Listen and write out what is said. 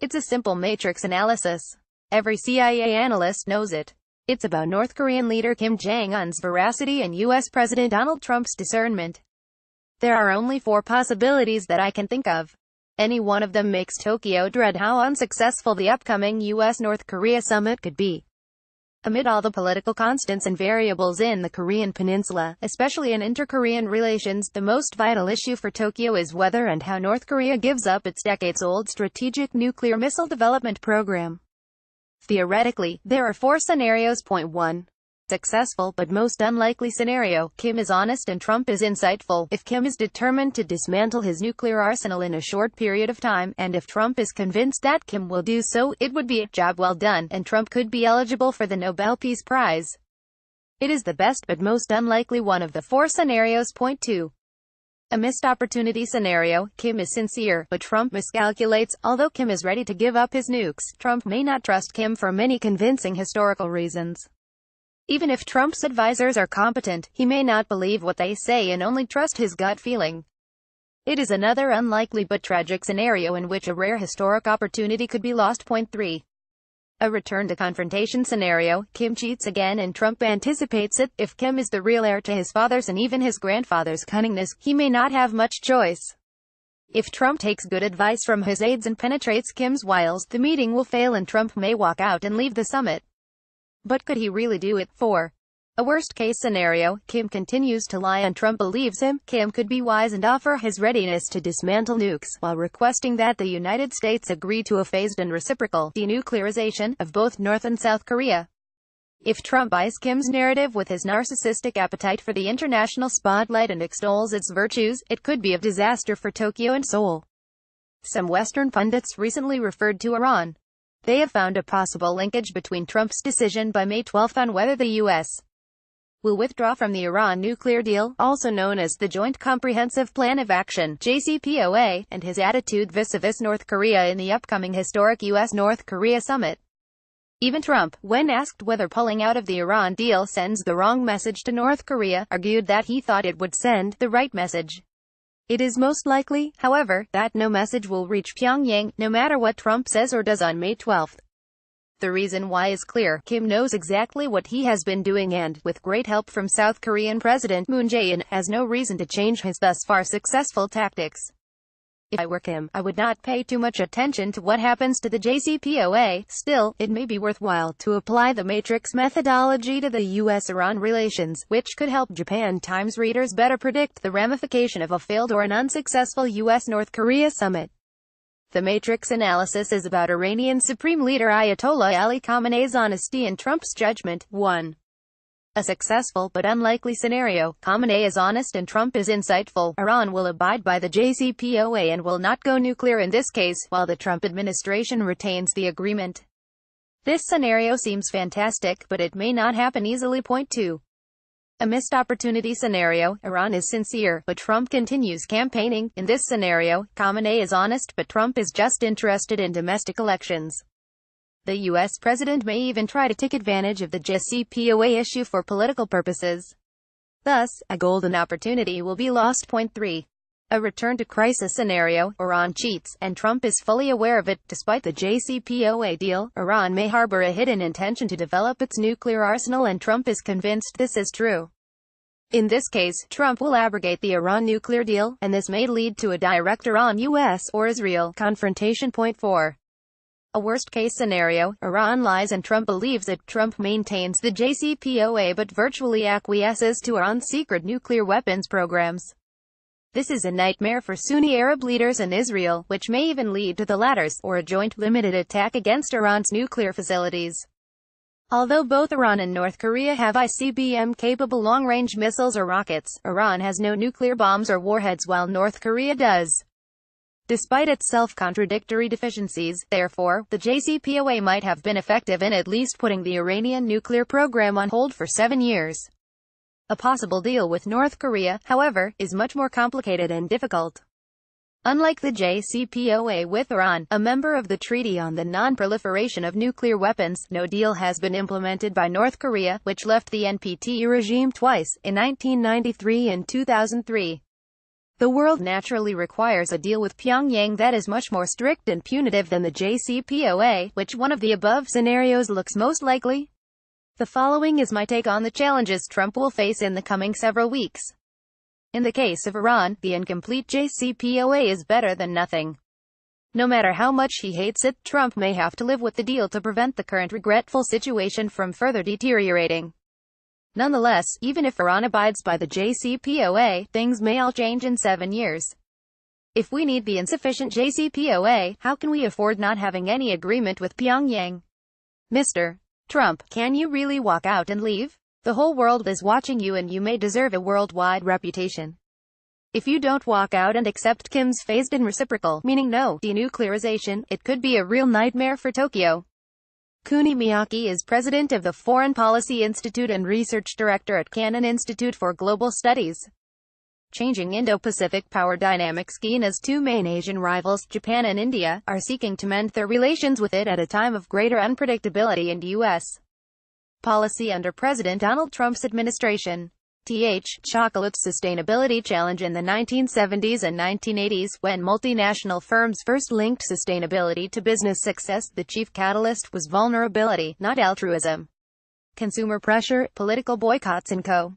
It's a simple matrix analysis. Every CIA analyst knows it. It's about North Korean leader Kim Jong-un's veracity and US President Donald Trump's discernment. There are only 4 possibilities that I can think of. Any one of them makes Tokyo dread how unsuccessful the upcoming US-North Korea summit could be. Amid all the political constants and variables in the Korean peninsula, especially in inter-Korean relations, the most vital issue for Tokyo is whether and how North Korea gives up its decades-old strategic nuclear missile development program. Theoretically, there are 4 scenarios. Point 1. Successful but most unlikely scenario: Kim is honest and Trump is insightful. If Kim is determined to dismantle his nuclear arsenal in a short period of time, and if Trump is convinced that Kim will do so, it would be a job well done, and Trump could be eligible for the Nobel Peace Prize. It is the best but most unlikely one of the 4 scenarios. Point 2. A missed opportunity scenario: Kim is sincere, but Trump miscalculates. Although Kim is ready to give up his nukes, Trump may not trust Kim for many convincing historical reasons. Even if Trump's advisors are competent, he may not believe what they say and only trust his gut feeling. It is another unlikely but tragic scenario in which a rare historic opportunity could be lost. Point 3. A return to confrontation scenario: Kim cheats again and Trump anticipates it. If Kim is the real heir to his father's and even his grandfather's cunningness, he may not have much choice. If Trump takes good advice from his aides and penetrates Kim's wiles, the meeting will fail and Trump may walk out and leave the summit. But could he really do it? 4. A worst-case scenario: Kim continues to lie and Trump believes him. Kim could be wise and offer his readiness to dismantle nukes, while requesting that the United States agree to a phased and reciprocal denuclearization of both North and South Korea. If Trump buys Kim's narrative with his narcissistic appetite for the international spotlight and extols its virtues, it could be a disaster for Tokyo and Seoul. Some Western pundits recently referred to Iran. They have found a possible linkage between Trump's decision by May 12 on whether the U.S. will withdraw from the Iran nuclear deal, also known as the Joint Comprehensive Plan of Action (JCPOA), and his attitude vis-a-vis North Korea in the upcoming historic U.S.-North Korea summit. Even Trump, when asked whether pulling out of the Iran deal sends the wrong message to North Korea, argued that he thought it would send the right message. It is most likely, however, that no message will reach Pyongyang, no matter what Trump says or does on May 12. The reason why is clear. Kim knows exactly what he has been doing and, with great help from South Korean President Moon Jae-in, has no reason to change his thus far successful tactics. If I were Kim, I would not pay too much attention to what happens to the JCPOA. Still, it may be worthwhile to apply the matrix methodology to the U.S.-Iran relations, which could help Japan Times readers better predict the ramification of a failed or an unsuccessful U.S.-North Korea summit. The matrix analysis is about Iranian Supreme Leader Ayatollah Ali Khamenei's honesty and Trump's judgment. 1. A successful but unlikely scenario: Khamenei is honest and Trump is insightful. Iran will abide by the JCPOA and will not go nuclear in this case, while the Trump administration retains the agreement. This scenario seems fantastic, but it may not happen easily. Point 2. A missed opportunity scenario: Iran is sincere, but Trump continues campaigning. In this scenario, Khamenei is honest but Trump is just interested in domestic elections. The U.S. president may even try to take advantage of the JCPOA issue for political purposes. Thus, a golden opportunity will be lost. Point 3. A return to crisis scenario: Iran cheats, and Trump is fully aware of it. Despite the JCPOA deal, Iran may harbor a hidden intention to develop its nuclear arsenal and Trump is convinced this is true. In this case, Trump will abrogate the Iran nuclear deal, and this may lead to a direct Iran-US or Israel confrontation. Point 4. A worst-case scenario: Iran lies and Trump believes it. Trump maintains the JCPOA but virtually acquiesces to Iran's secret nuclear weapons programs. This is a nightmare for Sunni Arab leaders in Israel, which may even lead to the latter's, or a joint limited attack against Iran's nuclear facilities. Although both Iran and North Korea have ICBM-capable long-range missiles or rockets, Iran has no nuclear bombs or warheads while North Korea does. Despite its self-contradictory deficiencies, therefore, the JCPOA might have been effective in at least putting the Iranian nuclear program on hold for 7 years. A possible deal with North Korea, however, is much more complicated and difficult. Unlike the JCPOA with Iran, a member of the Treaty on the Non-Proliferation of Nuclear Weapons, no deal has been implemented by North Korea, which left the NPT regime twice, in 1993 and 2003. The world naturally requires a deal with Pyongyang that is much more strict and punitive than the JCPOA. Which one of the above scenarios looks most likely? The following is my take on the challenges Trump will face in the coming several weeks. In the case of Iran, the incomplete JCPOA is better than nothing. No matter how much he hates it, Trump may have to live with the deal to prevent the current regretful situation from further deteriorating. Nonetheless, even if Iran abides by the JCPOA, things may all change in 7 years. If we need the insufficient JCPOA, how can we afford not having any agreement with Pyongyang? Mr. Trump, can you really walk out and leave? The whole world is watching you and you may deserve a worldwide reputation. If you don't walk out and accept Kim's phased-in reciprocal, meaning no denuclearization, it could be a real nightmare for Tokyo. Kuni Miyake is president of the Foreign Policy Institute and research director at Cannon Institute for Global Studies. Changing Indo-Pacific power dynamics. China's two main Asian rivals, Japan and India, are seeking to mend their relations with it at a time of greater unpredictability in U.S. policy under President Donald Trump's administration. Chocolate's sustainability challenge. In the 1970s and 1980s, when multinational firms first linked sustainability to business success, the chief catalyst was vulnerability, not altruism. Consumer pressure, political boycotts and co.